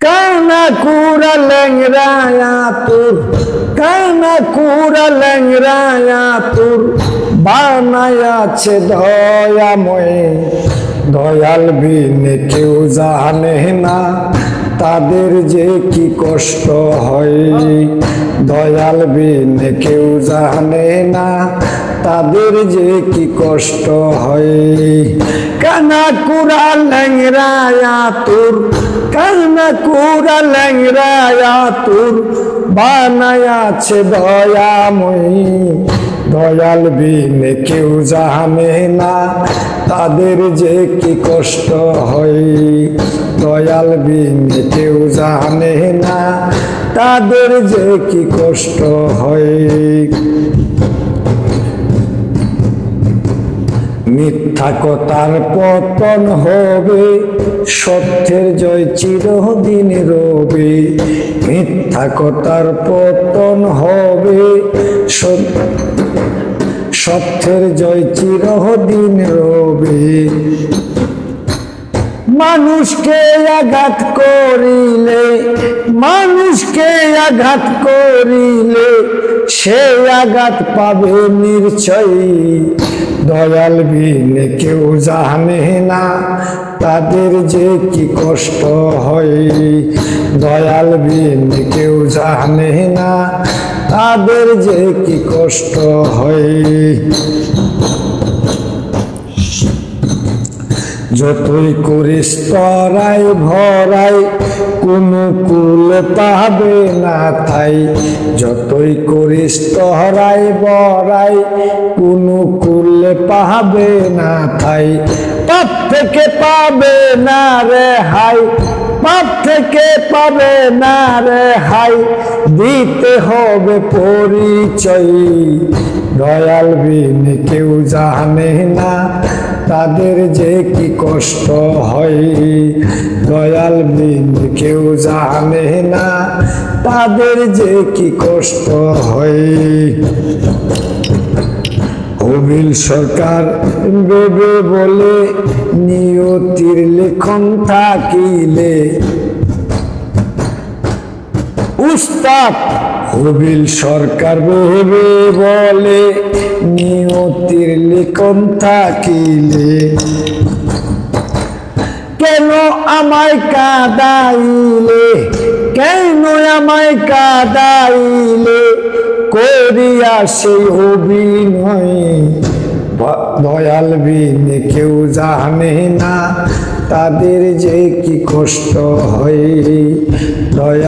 কানা কুড়া ল্যাংরায়া তোর, কানা কুড়া ল্যাংরায়া তোর বানায়াছে দয়াময়। দয়াল বিনে কেউ জানে না তাদের যে কি কষ্ট হয়। দয়াল বিনে কেউ জানে না তাদের যে কি কষ্ট হয়। কানা কুড়া ল্যাংরায়া তোর, কানা কুড়া ল্যাংরায়া তোর বানায়াছে দয়াময়। দয়াল বিনে কেউ জানে না তাদের যে কি কষ্ট হয়। দয়াল বিনে কেউ জানে না তাদের যে কি কষ্ট হয়। মিথ্যা কথার পতন হবে, সত্যের জয় চিরদিন রবে। মিথ্যা কথার পতন হবে, সত্যের জয় চিরদিন রবে। মানুষকে আঘাত করিলে, মানুষকে আঘাত করিলে সে আঘাত পাবে নিশ্চয়ই। দয়াল বিনে কেউ জানে না তাদের যে কি কষ্ট হয়। দয়াল বিনে কেউ জানে না তাদের যে কি কষ্ট হয়। যতই করিস তরাই ভরাই কোনো কুল পাবে না তাই। যতই করিস তরাই ভরাই কোনো কুল পাবে না তাই। পাপ থেকে পাবে না রে হাই, পাপ থেকে পাবে না রে হাই, দিতে হবে পরিচয়। দয়াল বিনে কেউ জানে না তাদের যে কি কষ্ট হয়। দয়াল বিনে কেউ জানে না তাদের যে কি কষ্ট হয়। হবিল সরকার বেবে বলে নিয়তির লেখন থাকিলে। উস্তাদ হবিল সরকার ভেবে বলে নিয়তির লেখন থাকিলে। কেন আমায় কাঁদাইলে, কেন আমায় কাঁদাইলে করিয়া সেই অভিনয়। দয়াল বিনে কেউ জানে না তাদের যে কি কষ্ট হয়। দয়াল